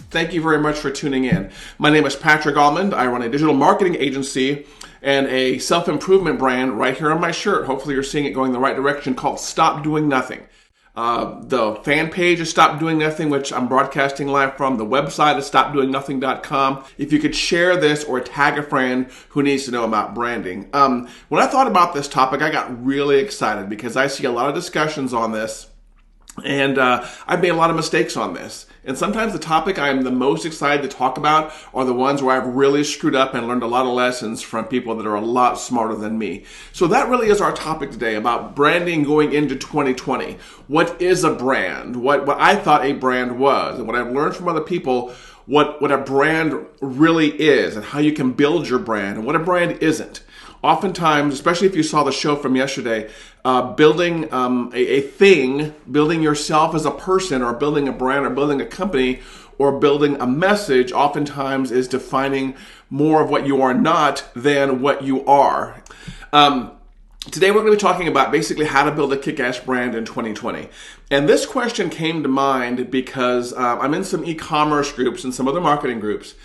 Thank you very much for tuning in. My name is Patrick Allmond. I run a digital marketing agency and a self-improvement brand right here on my shirt. Hopefully you're seeing it going the right direction, called Stop Doing Nothing. The fan page is Stop Doing Nothing, which I'm broadcasting live from. The website is stopdoingnothing.com. If you could share this or tag a friend who needs to know about branding. When I thought about this topic, I got really excited because I see a lot of discussions on this, and I've made a lot of mistakes on this. And sometimes the topic I'm the most excited to talk about are the ones where I've really screwed up and learned a lot of lessons from people that are a lot smarter than me. So that really is our topic today, about branding going into 2020. What is a brand? What I thought a brand was, and what I've learned from other people, what a brand really is, and how you can build your brand, and what a brand isn't. Oftentimes, especially if you saw the show from yesterday, building a thing, building yourself as a person, or building a brand, or building a company, or building a message, oftentimes is defining more of what you are not than what you are. Today we're going to be talking about basically how to build a kick-ass brand in 2020. And this question came to mind because I'm in some e-commerce groups and some other marketing groups.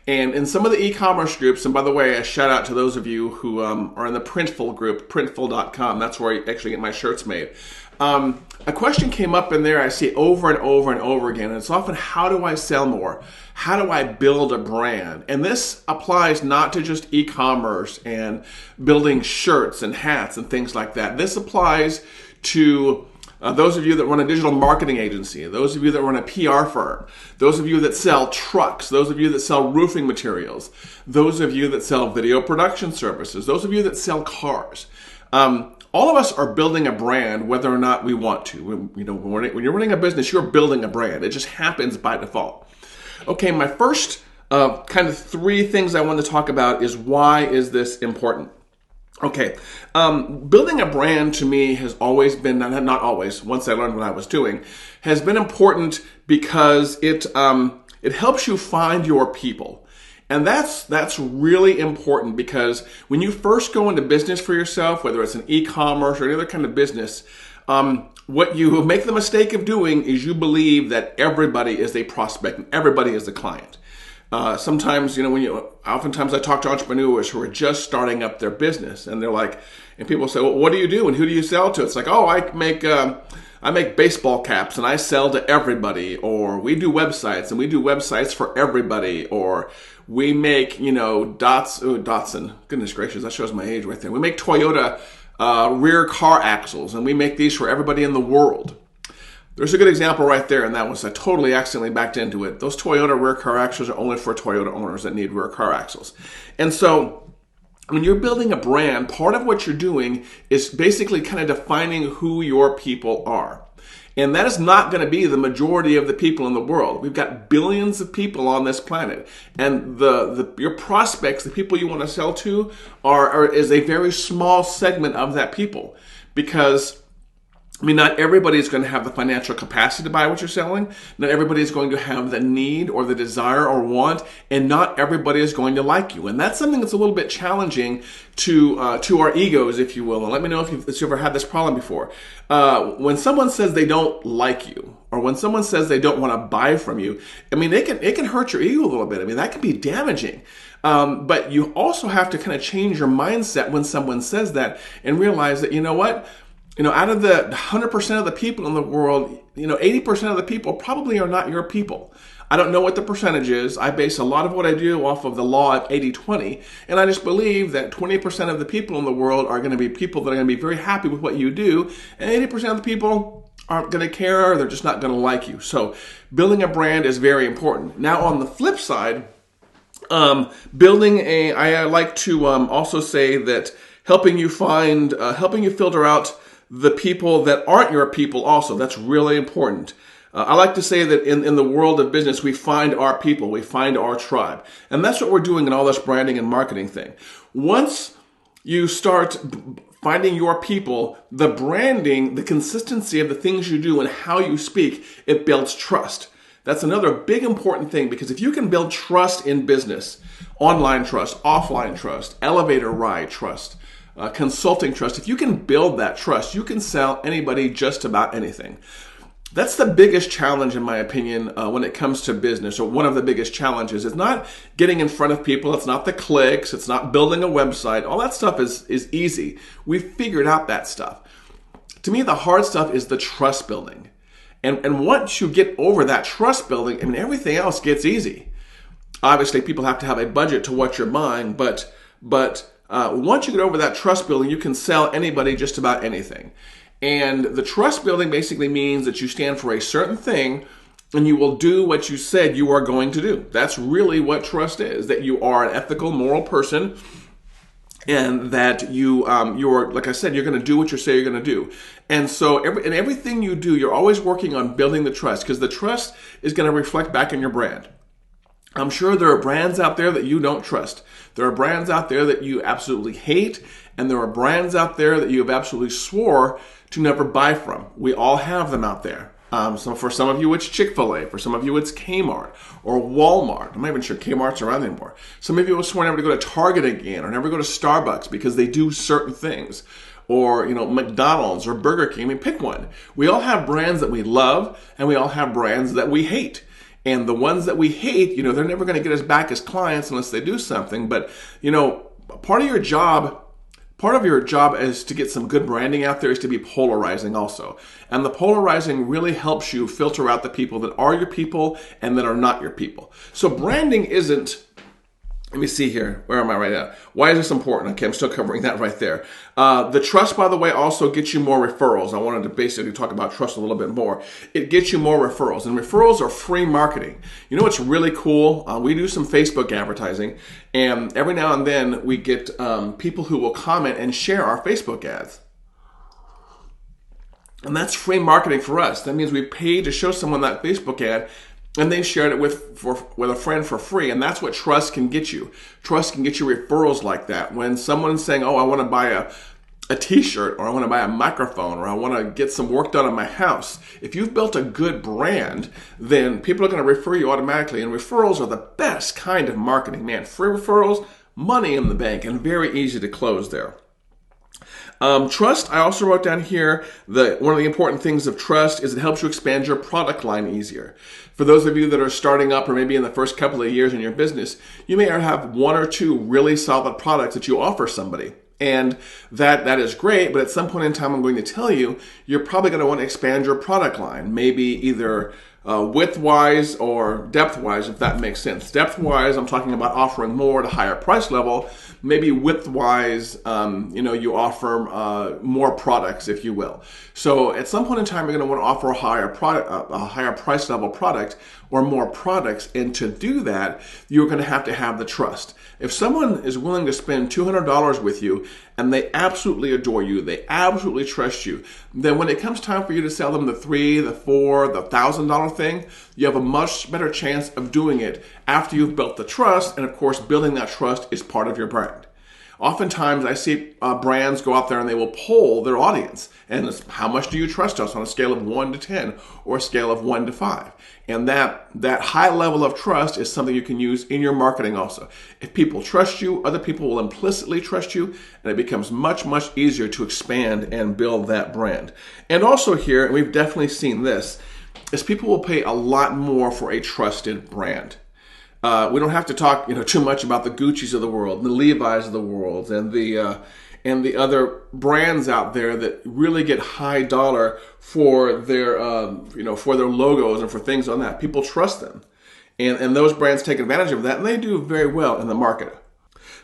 And in some of the e-commerce groups, and by the way, a shout out to those of you who are in the Printful group, printful.com. That's where I actually get my shirts made. A question came up in there I see over and over and over again, and it's often, how do I sell more? How do I build a brand? And this applies not to just e-commerce and building shirts and hats and things like that. This applies to those of you that run a digital marketing agency, those of you that run a PR firm, those of you that sell trucks, those of you that sell roofing materials, those of you that sell video production services, those of you that sell cars. All of us are building a brand whether or not we want to. When you're running a business, you're building a brand. It just happens by default. Okay, my first kind of three things I want to talk about is, why is this important? Okay, building a brand to me has always been, not always, once I learned what I was doing, has been important because it helps you find your people. And that's really important, because when you first go into business for yourself, whether it's an e-commerce or any other kind of business, what you make the mistake of doing is you believe that everybody is a prospect and everybody is a client. Sometimes, oftentimes I talk to entrepreneurs who are just starting up their business, and they're like, and people say, well, what do you do and who do you sell to? It's like, oh, I make baseball caps and I sell to everybody, or we do websites and we do websites for everybody, or we make, Datsun, goodness gracious, that shows my age right there. We make Toyota rear car axles, and we make these for everybody in the world. There's a good example right there, and that was I totally accidentally backed into it. Those Toyota rear car axles are only for Toyota owners that need rear car axles. And so when you're building a brand, part of what you're doing is basically kind of defining who your people are. And that is not going to be the majority of the people in the world. We've got billions of people on this planet. And your prospects, the people you want to sell to, is a very small segment of that people. Because not everybody is going to have the financial capacity to buy what you're selling. Not everybody is going to have the need or the desire or want, and not everybody is going to like you. And that's something that's a little bit challenging to our egos, if you will. And let me know if you've ever had this problem before. When someone says they don't like you, or when someone says they don't want to buy from you, it can hurt your ego a little bit. That can be damaging. But you also have to kind of change your mindset when someone says that, and realize that, out of the 100% of the people in the world, 80% of the people probably are not your people. I don't know what the percentage is. I base a lot of what I do off of the law of 80-20. And I just believe that 20% of the people in the world are going to be people that are going to be very happy with what you do. And 80% of the people aren't going to care, or they're just not going to like you. So building a brand is very important. Now on the flip side, I like to also say that helping you filter out the people that aren't your people also. That's really important. I like to say that in the world of business, we find our people, we find our tribe. And that's what we're doing in all this branding and marketing thing. Once you start finding your people, the branding, the consistency of the things you do and how you speak, it builds trust. That's another big important thing, because if you can build trust in business, online trust, offline trust, elevator ride trust, consulting trust, if you can build that trust, you can sell anybody just about anything. That's the biggest challenge, in my opinion, when it comes to business, or one of the biggest challenges. It's not getting in front of people. It's not the clicks. It's not building a website. All that stuff is easy. We've figured out that stuff. To me, the hard stuff is the trust building. And once you get over that trust building, I mean, everything else gets easy. Obviously, people have to have a budget to what you're buying, but once you get over that trust building, you can sell anybody just about anything. And the trust building basically means that you stand for a certain thing and you will do what you said you are going to do. That's really what trust is, that you are an ethical, moral person, and that you're, like I said, you're going to do what you say you're going to do. And so everything you do, you're always working on building the trust, because the trust is going to reflect back in your brand. I'm sure there are brands out there that you don't trust. There are brands out there that you absolutely hate, and there are brands out there that you have absolutely swore to never buy from. We all have them out there. So for some of you, it's Chick-fil-A. For some of you, it's Kmart or Walmart. I'm not even sure Kmart's around anymore. Some of you will swear never to go to Target again, or never go to Starbucks because they do certain things. Or, McDonald's or Burger King. I mean, pick one. We all have brands that we love, and we all have brands that we hate. And the ones that we hate, they're never going to get us back as clients unless they do something. But, part of your job is to get some good branding out there, is to be polarizing also. And the polarizing really helps you filter out the people that are your people and that are not your people. So branding isn't, let me see here. Where am I right now? Why is this important? Okay, I'm still covering that right there. The trust, by the way, also gets you more referrals. I wanted to basically talk about trust a little bit more. It gets you more referrals, and referrals are free marketing. You know what's really cool? We do some Facebook advertising, and every now and then we get people who will comment and share our Facebook ads. And that's free marketing for us. That means we paid to show someone that Facebook ad, and they shared it with a friend for free. And that's what trust can get you. Trust can get you referrals like that. When someone's saying, oh, I want to buy a t-shirt, or I want to buy a microphone, or I want to get some work done on my house. If you've built a good brand, then people are going to refer you automatically. And referrals are the best kind of marketing. Man, free referrals, money in the bank, and very easy to close there. Trust, I also wrote down here that one of the important things of trust is it helps you expand your product line easier. For those of you that are starting up, or maybe in the first couple of years in your business, you may have one or two really solid products that you offer somebody. And that is great, but at some point in time, I'm going to tell you, you're probably going to want to expand your product line, maybe either width-wise or depth-wise, if that makes sense. Depth-wise, I'm talking about offering more at a higher price level. Maybe width-wise, you offer more products, if you will. So at some point in time, you're going to want to offer a higher price level product, or more products. And to do that, you're going to have the trust. If someone is willing to spend $200 with you and they absolutely adore you, they absolutely trust you, then when it comes time for you to sell them the $3,000, the $4,000, the $1,000 thing, you have a much better chance of doing it after you've built the trust. And of course, building that trust is part of your brand. Oftentimes, I see brands go out there and they will poll their audience. And it's, how much do you trust us, on a scale of 1 to 10 or a scale of 1 to 5? And that high level of trust is something you can use in your marketing also. If people trust you, other people will implicitly trust you, and it becomes much, much easier to expand and build that brand. And also here, and we've definitely seen this, is people will pay a lot more for a trusted brand. We don't have to talk, too much about the Gucci's of the world, the Levi's of the world, and the other brands out there that really get high dollar for their, for their logos and for things on that. People trust them, and those brands take advantage of that, and they do very well in the market.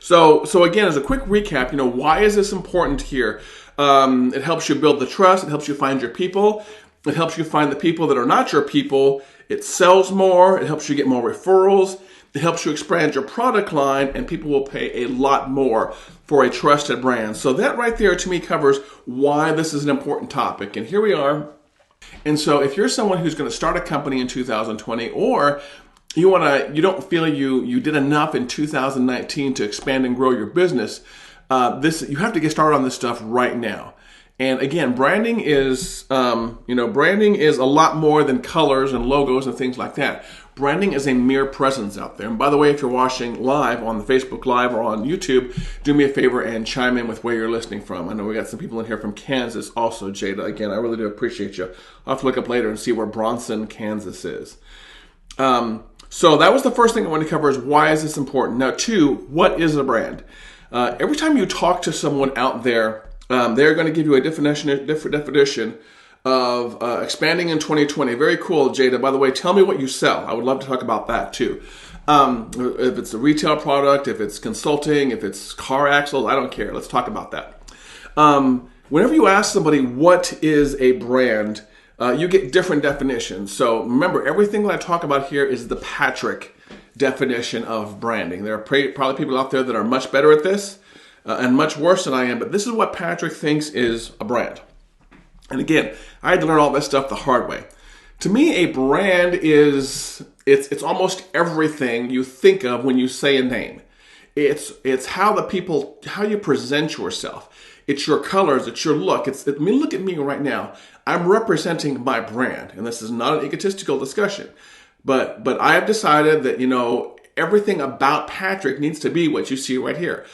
So again, as a quick recap, why is this important here? It helps you build the trust. It helps you find your people. It helps you find the people that are not your people. It sells more. It helps you get more referrals. It helps you expand your product line, and people will pay a lot more for a trusted brand. So that right there, to me, covers why this is an important topic. And here we are. And so if you're someone who's going to start a company in 2020, or you don't feel you did enough in 2019 to expand and grow your business, you have to get started on this stuff right now. And again, branding is, branding is a lot more than colors and logos and things like that. Branding is a mere presence out there. And by the way, if you're watching live on the Facebook Live or on YouTube, do me a favor and chime in with where you're listening from. I know we got some people in here from Kansas also, Jada. Again, I really do appreciate you. I'll have to look up later and see where Bronson, Kansas is. So that was the first thing I wanted to cover, is why is this important? Now, 2, what is a brand? Every time you talk to someone out there, they're going to give you a different definition of expanding in 2020. Very cool, Jada. By the way, tell me what you sell. I would love to talk about that too. If it's a retail product, if it's consulting, if it's car axles, I don't care. Let's talk about that. Whenever you ask somebody what is a brand, you get different definitions. So remember, everything that I talk about here is the Patrick definition of branding. There are probably people out there that are much better at this and much worse than I am, but this is what Patrick thinks is a brand. And again, I had to learn all this stuff the hard way. To me, a brand is, it's almost everything you think of when you say a name. It's how you present yourself. It's your colors, it's your look. Look at me right now. I'm representing my brand, and this is not an egotistical discussion. But I have decided that, everything about Patrick needs to be what you see right here.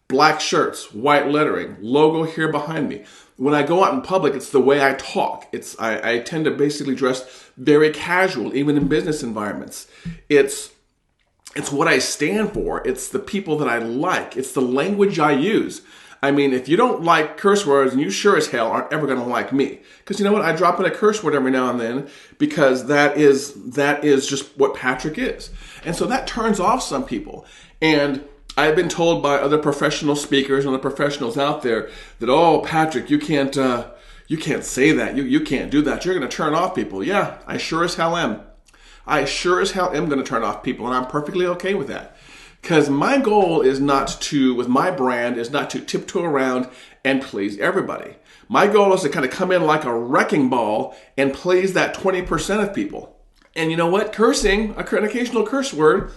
Black shirts, white lettering, logo here behind me. When I go out in public, it's the way I talk. I tend to basically dress very casual, even in business environments. It's what I stand for. It's the people that I like. It's the language I use. I mean, if you don't like curse words, and you sure as hell aren't ever going to like me. Because you know what? I drop in a curse word every now and then because that is just what Patrick is. And so that turns off some people. And I've been told by other professional speakers and the professionals out there that, oh, Patrick, you can't say that. You can't do that. You're going to turn off people. Yeah, I sure as hell am. I sure as hell am going to turn off people, and I'm perfectly okay with that. Because my goal is with my brand, is not to tiptoe around and please everybody. My goal is to kind of come in like a wrecking ball and please that 20% of people. And you know what? Cursing, an occasional curse word,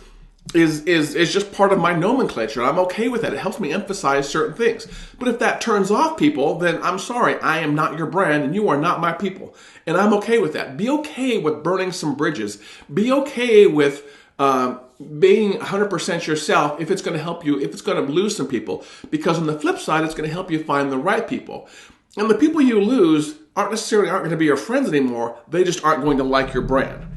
is just part of my nomenclature. I'm okay with that. It helps me emphasize certain things. But if that turns off people, then I'm sorry. I am not your brand, and you are not my people. And I'm okay with that. Be okay with burning some bridges. Be okay with being 100% yourself if it's going to help you, if it's going to lose some people. Because on the flip side, it's going to help you find the right people. And the people you lose aren't going to be your friends anymore. They just aren't going to like your brand.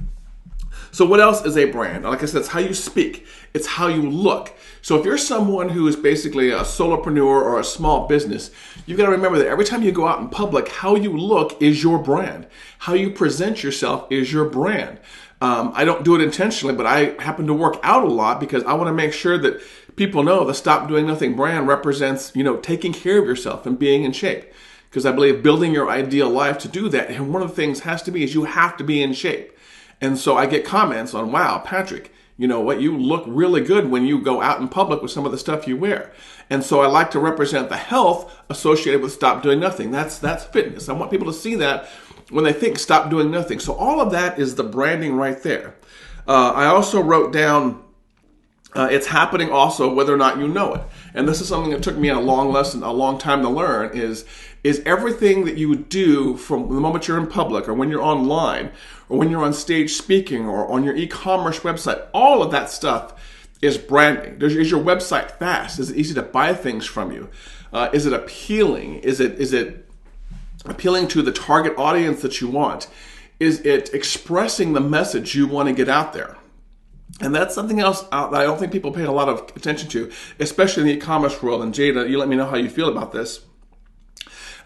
So what else is a brand? Like I said, it's how you speak. It's how you look. So if you're someone who is basically a solopreneur or a small business, you've got to remember that every time you go out in public, how you look is your brand. How you present yourself is your brand. I don't do it intentionally, but I happen to work out a lot because I want to make sure that people know the Stop Doing Nothing brand represents, taking care of yourself and being in shape. Because I believe building your ideal life to do that, and one of the things has to be is you have to be in shape. And so I get comments on, wow, Patrick, you know what, you look really good when you go out in public with some of the stuff you wear. And so I like to represent the health associated with Stop Doing Nothing. That's fitness. I want people to see that when they think Stop Doing Nothing. So all of that is the branding right there. I also wrote down, it's happening also whether or not you know it. And this is something that took me a long time to learn, is everything that you do from the moment you're in public or when you're online or when you're on stage speaking or on your e-commerce website, all of that stuff is branding. Is your website fast? Is it easy to buy things from you? Is it appealing? Is it appealing to the target audience that you want? Is it expressing the message you want to get out there? And that's something else that I don't think people pay a lot of attention to, especially in the e-commerce world. And Jada, you let me know how you feel about this.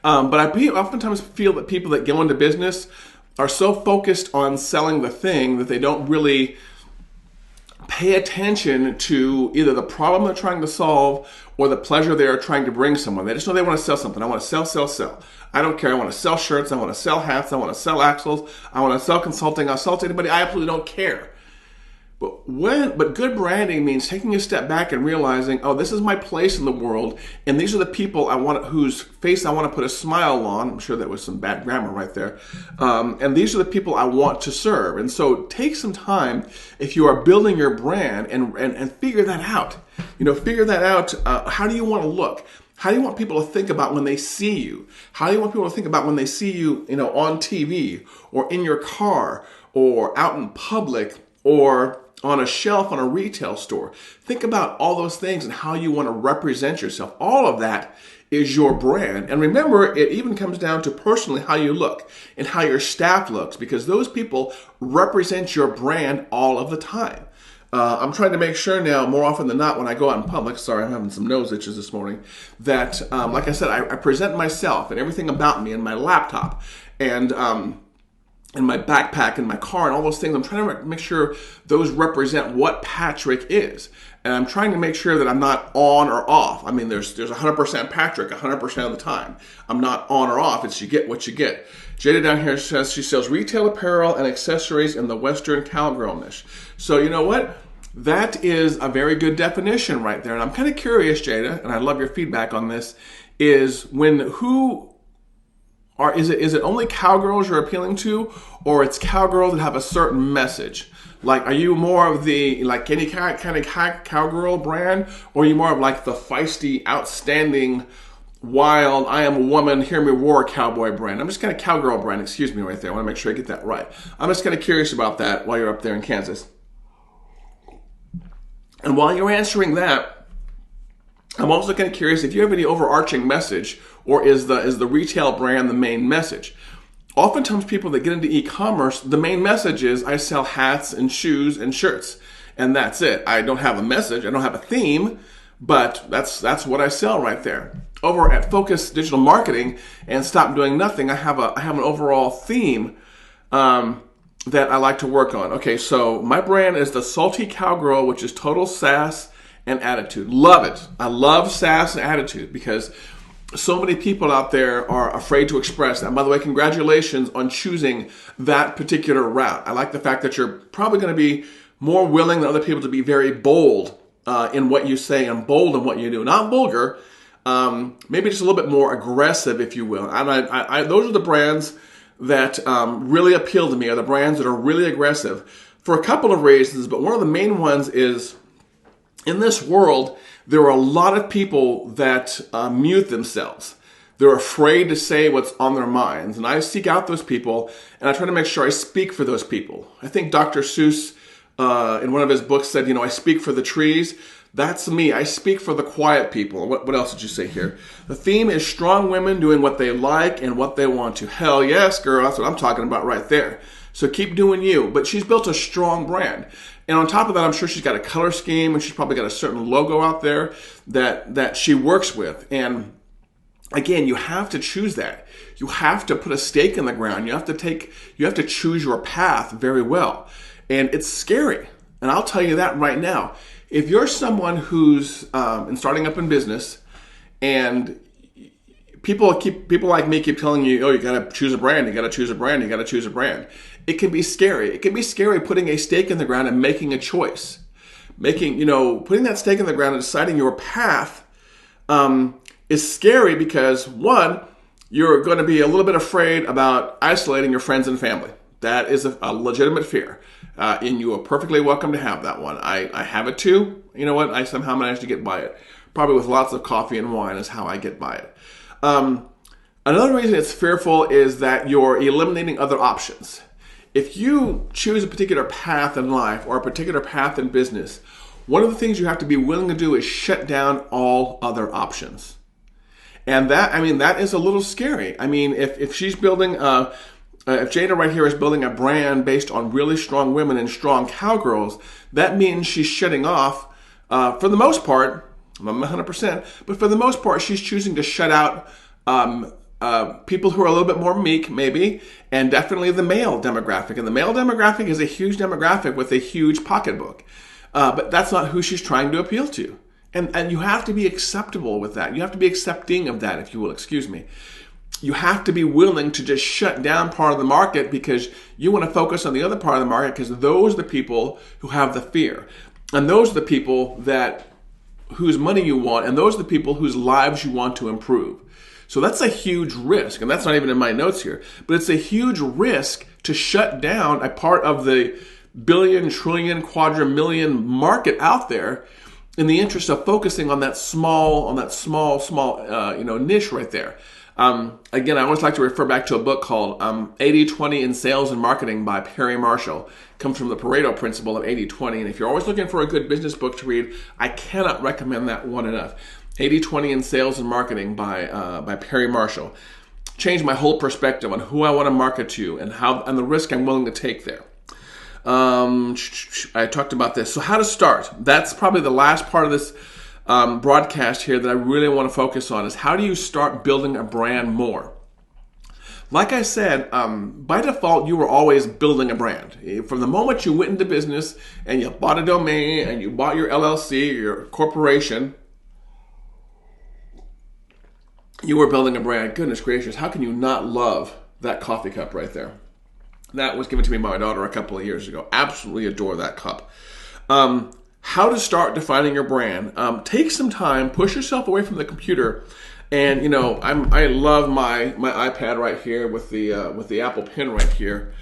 But I oftentimes feel that people that go into business are so focused on selling the thing that they don't really pay attention to either the problem they're trying to solve or the pleasure they are trying to bring someone. They just know they want to sell something. I want to sell. I don't care. I want to sell shirts. I want to sell hats. I want to sell axles. I want to sell consulting. I'll sell to anybody. I absolutely don't care. But good branding means taking a step back and realizing, oh, this is my place in the world, and these are the people whose face I want to put a smile on. I'm sure that was some bad grammar right there. And these are the people I want to serve. And so take some time if you are building your brand and figure that out. Figure that out. How do you want to look? How do you want people to think about when they see you? How do you want people to think about when they see you, on TV or in your car or out in public or on a shelf on a retail store? Think about all those things and how you want to represent yourself. All of that is your brand. And remember, it even comes down to personally how you look and how your staff looks, because those people represent your brand all of the time. I'm trying to make sure now, more often than not, when I go out in public, sorry, I'm having some nose itches this morning, that, like I said, I present myself and everything about me and my laptop and my backpack and my car and all those things. I'm trying to make sure those represent what Patrick is. And I'm trying to make sure that I'm not on or off. I mean, there's 100% Patrick 100% of the time. I'm not on or off. It's you get what you get. Jada down here says she sells retail apparel and accessories in the Western cowgirl niche. So you know what? That is a very good definition right there. And I'm kind of curious, Jada, and I love your feedback on this, is is it only cowgirls you're appealing to, or it's cowgirls that have a certain message? Like, are you more of the, like, any kind of cowgirl brand, or are you more of like the feisty, outstanding, wild, I am a woman, hear me roar cowboy brand? I'm just kind of cowgirl brand, excuse me right there. I want to make sure I get that right. I'm just kind of curious about that while you're up there in Kansas. And while you're answering that, I'm also kind of curious if you have any overarching message, or is the retail brand the main message? Oftentimes people that get into e-commerce, the main message is I sell hats and shoes and shirts, and that's it. I don't have a message, I don't have a theme, but that's what I sell right there. Over at Focus Digital Marketing and Stop Doing Nothing, I have an overall theme that I like to work on. Okay, so my brand is the Salty Cowgirl, which is total sass and attitude. Love it. I love sass and attitude because so many people out there are afraid to express that. And by the way, congratulations on choosing that particular route. I like the fact that you're probably going to be more willing than other people to be very bold in what you say and bold in what you do. Not vulgar, maybe just a little bit more aggressive, if you will. And those are the brands that really appeal to me, are the brands that are really aggressive for a couple of reasons. But one of the main ones is, in this world, there are a lot of people that mute themselves. They're afraid to say what's on their minds. And I seek out those people, and I try to make sure I speak for those people. I think Dr. Seuss, in one of his books, said, I speak for the trees. That's me. I speak for the quiet people. What else did you say here? The theme is strong women doing what they like and what they want to. Hell yes, girl. That's what I'm talking about right there. So keep doing you. But she's built a strong brand. And on top of that, I'm sure she's got a color scheme, and she's probably got a certain logo out there that she works with. And again, you have to choose that. You have to put a stake in the ground. You have to choose your path very well. And it's scary. And I'll tell you that right now. If you're someone who's starting up in business, and people like me keep telling you, you got to choose a brand, you got to choose a brand, you got to choose a brand. It can be scary. It can be scary putting a stake in the ground and making a choice. Putting that stake in the ground and deciding your path is scary because, one, you're going to be a little bit afraid about isolating your friends and family. That is a legitimate fear. And you are perfectly welcome to have that one. I have it too. You know what? I somehow managed to get by it. Probably with lots of coffee and wine is how I get by it. Another reason it's fearful is that you're eliminating other options. If you choose a particular path in life or a particular path in business, one of the things you have to be willing to do is shut down all other options. And that is a little scary. If she's building if Jada right here is building a brand based on really strong women and strong cowgirls, that means she's shutting off, for the most part, not 100%, but for the most part, she's choosing to shut out people who are a little bit more meek, maybe, and definitely the male demographic. And the male demographic is a huge demographic with a huge pocketbook. But that's not who she's trying to appeal to. And you have to be acceptable with that. You have to be accepting of that, if you will, excuse me. You have to be willing to just shut down part of the market because you want to focus on the other part of the market, because those are the people who have the fear. And those are the people whose money you want, and those are the people whose lives you want to improve. So that's a huge risk, and that's not even in my notes here, but it's a huge risk to shut down a part of the billion, trillion, quadrillion market out there in the interest of focusing on that small niche right there. Again, I always like to refer back to a book called 80-20 in Sales and Marketing by Perry Marshall. It comes from the Pareto principle of 80-20. And if you're always looking for a good business book to read, I cannot recommend that one enough. 80-20 in Sales and Marketing by Perry Marshall. Changed my whole perspective on who I want to market to and the risk I'm willing to take there. I talked about this. So how to start. That's probably the last part of this broadcast here that I really want to focus on is how do you start building a brand more? Like I said, by default, you were always building a brand. From the moment you went into business and you bought a domain and you bought your LLC, your corporation, you were building a brand. Goodness gracious, how can you not love that coffee cup right there? That was given to me by my daughter a couple of years ago. Absolutely adore that cup. How to start defining your brand. Take some time, push yourself away from the computer. And I love my iPad right here with the Apple Pen right here.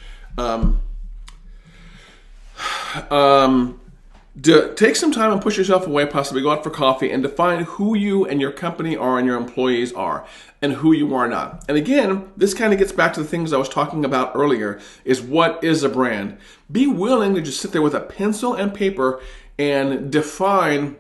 Take some time and push yourself away, possibly go out for coffee and define who you and your company are and your employees are and who you are not. And again, this kind of gets back to the things I was talking about earlier, is what is a brand? Be willing to just sit there with a pencil and paper and define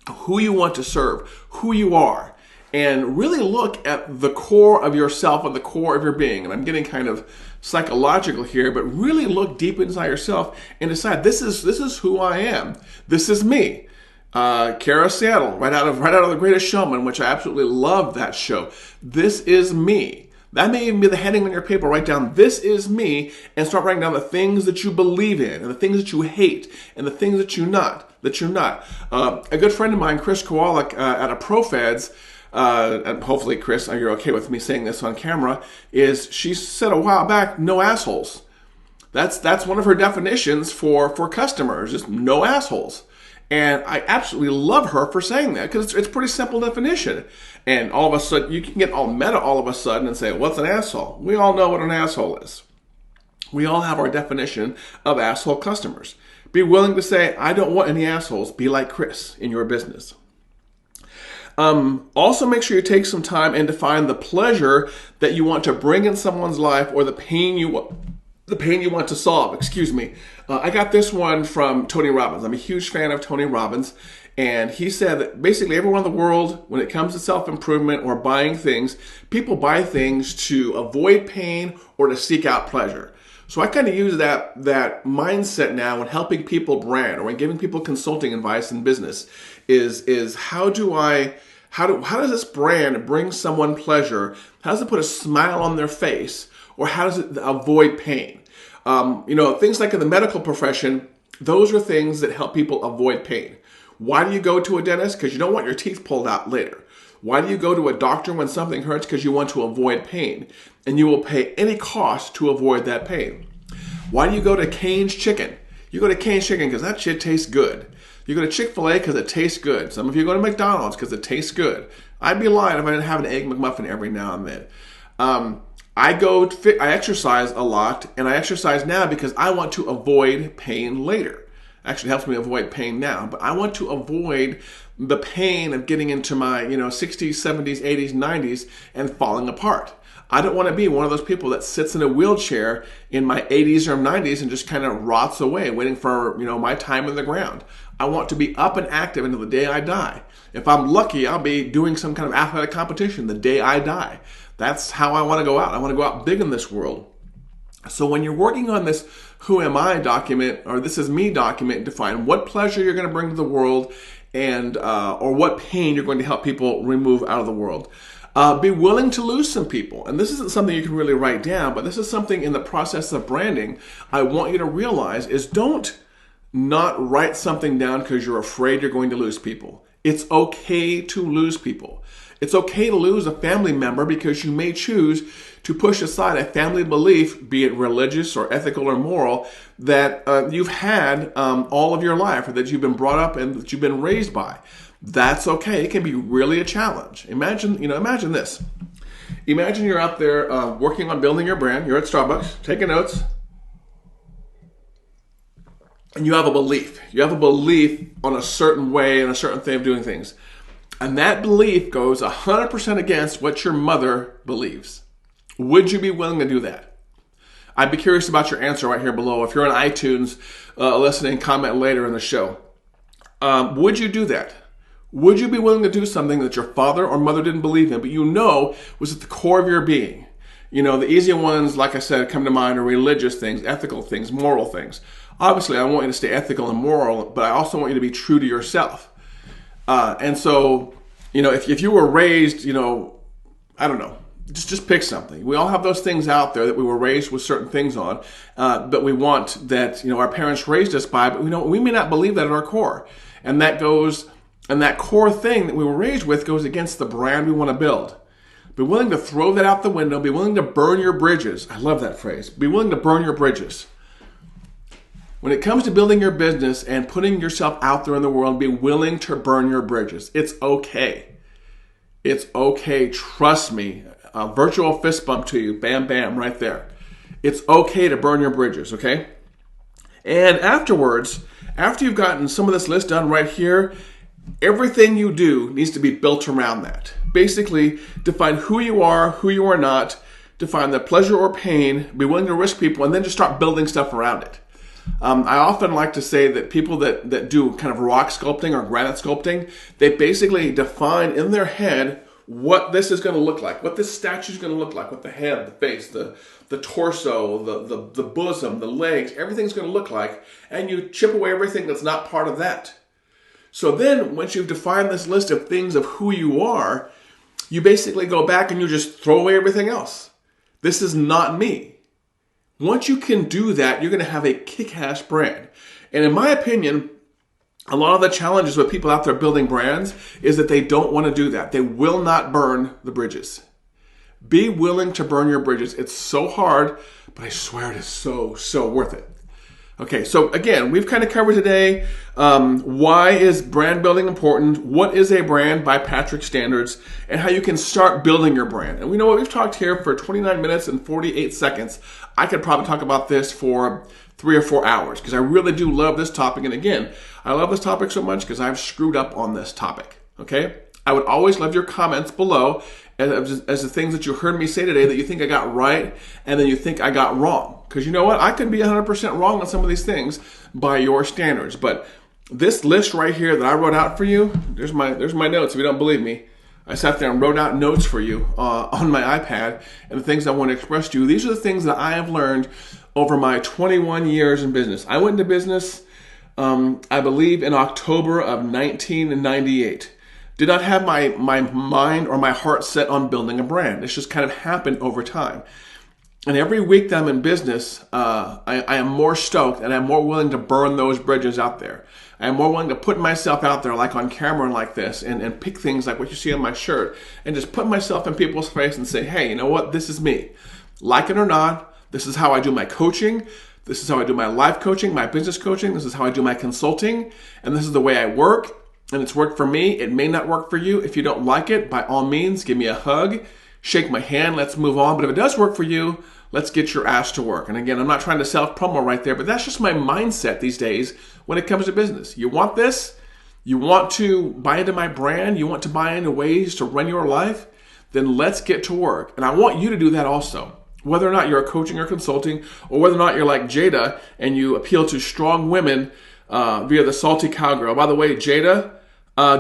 who you want to serve, who you are, and really look at the core of yourself and the core of your being. And I'm getting kind of psychological here, but really look deep inside yourself and decide this is who I am. This is me. Kara Seattle, right out of The Greatest Showman, which I absolutely love that show. This is me. That may even be the heading on your paper. Write down, this is me, and start writing down the things that you believe in, and the things that you hate, and the things that you're not. A good friend of mine, Chris Kowalik, at a ProFeds, and hopefully, Chris, you're okay with me saying this on camera, she said a while back, no assholes. That's one of her definitions for customers, just no assholes. And I absolutely love her for saying that because it's a pretty simple definition. And all of a sudden, you can get all meta all of a sudden and say, what's an asshole? We all know what an asshole is. We all have our definition of asshole customers. Be willing to say, I don't want any assholes. Be like Chris in your business. Also make sure you take some time and define the pleasure that you want to bring in someone's life or the pain you want to solve. I got this one from Tony Robbins. I'm a huge fan of Tony Robbins. And he said that basically everyone in the world, when it comes to self-improvement or buying things, people buy things to avoid pain or to seek out pleasure. So I kind of use that mindset now when helping people brand or when giving people consulting advice in business is how does this brand bring someone pleasure? How does it put a smile on their face? Or how does it avoid pain? Things like in the medical profession, those are things that help people avoid pain. Why do you go to a dentist? Because you don't want your teeth pulled out later. Why do you go to a doctor when something hurts? Because you want to avoid pain. And you will pay any cost to avoid that pain. Why do you go to Cane's Chicken? You go to Cane's Chicken because that shit tastes good. You go to Chick-fil-A because it tastes good. Some of you go to McDonald's because it tastes good. I'd be lying if I didn't have an Egg McMuffin every now and then. I exercise a lot, and I exercise now because I want to avoid pain later. Actually helps me avoid pain now, but I want to avoid the pain of getting into my 60s, 70s, 80s, 90s and falling apart. I don't want to be one of those people that sits in a wheelchair in my 80s or 90s and just kind of rots away waiting for my time in the ground. I want to be up and active until the day I die. If I'm lucky, I'll be doing some kind of athletic competition the day I die. That's how I want to go out. I want to go out big in this world. So when you're working on this Who Am I document or This Is Me document, define what pleasure you're going to bring to the world and or what pain you're going to help people remove out of the world. Be willing to lose some people. And this isn't something you can really write down, but this is something in the process of branding I want you to realize is don't not write something down because you're afraid you're going to lose people. It's okay to lose people. It's okay to lose a family member because you may choose to push aside a family belief, be it religious or ethical or moral, that you've had all of your life or that you've been brought up and that you've been raised by. That's okay. It can be really a challenge. Imagine this. Imagine you're out there working on building your brand. You're at Starbucks, taking notes. and you have a belief. You have a belief on a certain way and a certain thing of doing things. And that belief goes 100% against what your mother believes. Would you be willing to do that? I'd be curious about your answer right here below. If you're on iTunes listening, comment later in the show. Would you do that? Would you be willing to do something that your father or mother didn't believe in, but you know was at the core of your being? You know, the easier ones, like I said, come to mind are religious things, ethical things, moral things. Obviously, I want you to stay ethical and moral, but I also want you to be true to yourself. And so, you know, if you were raised, you know, I don't know, just pick something. We all have those things out there that we were raised with certain things on, but we want that, you know, our parents raised us by, but we may not believe that at our core. And that core thing that we were raised with goes against the brand we want to build. Be willing to throw that out the window. Be willing to burn your bridges. I love that phrase. Be willing to burn your bridges. When it comes to building your business and putting yourself out there in the world, be willing to burn your bridges. It's okay. It's okay. Trust me. A virtual fist bump to you. Bam, bam, right there. It's okay to burn your bridges, okay? And afterwards, after you've gotten some of this list done right here, everything you do needs to be built around that. Basically, define who you are not, define the pleasure or pain, be willing to risk people, and then just start building stuff around it. I often like to say that people that do kind of rock sculpting or granite sculpting, they basically define in their head what this is going to look like, what this statue is going to look like, what the head, the face, the torso, the bosom, the legs, everything's going to look like, and you chip away everything that's not part of that. So then, once you've defined this list of things of who you are, you basically go back and you just throw away everything else. This is not me. Once you can do that, you're going to have a kick-ass brand. And in my opinion, a lot of the challenges with people out there building brands is that they don't want to do that. They will not burn the bridges. Be willing to burn your bridges. It's so hard, but I swear it is so worth it. Okay, so again, we've kind of covered today why is brand building important, what is a brand by Patrick's standards, and how you can start building your brand. And we know what we've talked here for 29 minutes and 48 seconds. I could probably talk about this for 3 or 4 hours because I really do love this topic. And again, I love this topic so much because I've screwed up on this topic. Okay, I would always love your comments below as the things that you heard me say today that you think I got right and then you think I got wrong. Because you know what? I could be 100% wrong on some of these things by your standards. But this list right here that I wrote out for you, there's my notes if you don't believe me. I sat there and wrote out notes for you on my iPad and the things I want to express to you. These are the things that I have learned over my 21 years in business. I went into business, I believe, in October of 1998. Did not have my mind or my heart set on building a brand. It's just kind of happened over time. And every week that I'm in business, I am more stoked and I'm more willing to burn those bridges out there. I am more willing to put myself out there like on camera like this and pick things like what you see on my shirt and just put myself in people's face and say, hey, you know what? This is me. Like it or not, this is how I do my coaching. This is how I do my life coaching, my business coaching. This is how I do my consulting. And this is the way I work. And it's worked for me. It may not work for you. If you don't like it, by all means, give me a hug, shake my hand, let's move on. But if it does work for you, let's get your ass to work. And again, I'm not trying to self-promo right there, but that's just my mindset these days when it comes to business. You want this? You want to buy into my brand? You want to buy into ways to run your life? Then let's get to work. And I want you to do that also. Whether or not you're coaching or consulting, or whether or not you're like Jada and you appeal to strong women via the Salty Cowgirl. By the way, Jada,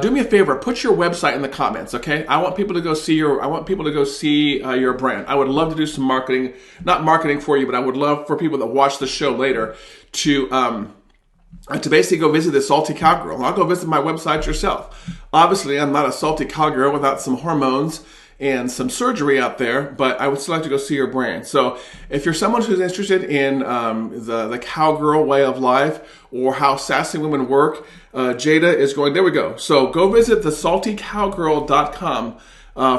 do me a favor, put your website in the comments, okay? I want people to go see your brand. I would love to do some marketing, not marketing for you, but I would love for people that watch the show later to basically go visit the Salty Cowgirl. I'll go visit my website yourself. Obviously, I'm not a salty cowgirl without some hormones and some surgery out there, but I would still like to go see your brand. So if you're someone who's interested in the cowgirl way of life or how sassy women work, Jada is going, there we go. So go visit thesaltycowgirl.com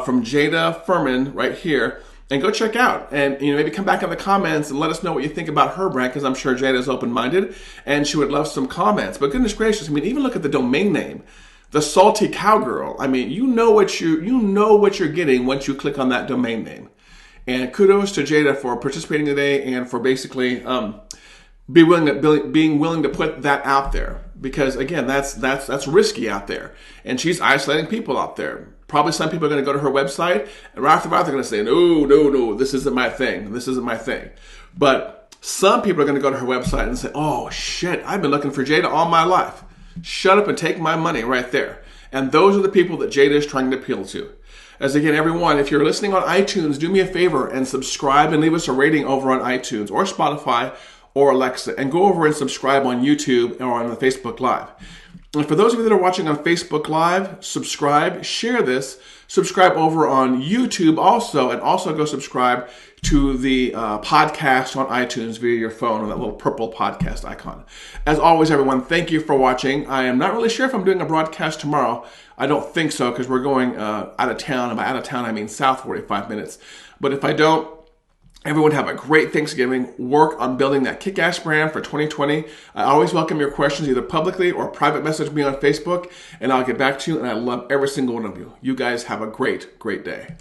from Jada Furman right here and go check out. And maybe come back in the comments and let us know what you think about her brand, because I'm sure Jada is open-minded and she would love some comments. But goodness gracious, even look at the domain name. The Salty Cowgirl. You know what you're getting once you click on that domain name. And kudos to Jada for participating today and for basically being willing to put that out there, because again, that's risky out there, and she's isolating people out there. Probably some people are going to go to her website, and right off the bat they're going to say, no, this isn't my thing. This isn't my thing. But some people are going to go to her website and say, oh shit, I've been looking for Jada all my life. Shut up and take my money right there. And those are the people that Jada is trying to appeal to. As again, everyone, if you're listening on iTunes, do me a favor and subscribe and leave us a rating over on iTunes or Spotify or Alexa, and go over and subscribe on YouTube or on the Facebook Live. And for those of you that are watching on Facebook Live, subscribe, share this, subscribe over on YouTube also, and also go subscribe to the podcast on iTunes via your phone on that little purple podcast icon. As always, everyone, thank you for watching. I am not really sure if I'm doing a broadcast tomorrow. I don't think so, because we're going out of town. And by out of town, I mean south 45 minutes. But if I don't, everyone have a great Thanksgiving. Work on building that kick-ass brand for 2020. I always welcome your questions, either publicly or private message me on Facebook, and I'll get back to you, and I love every single one of you. You guys have a great, great day.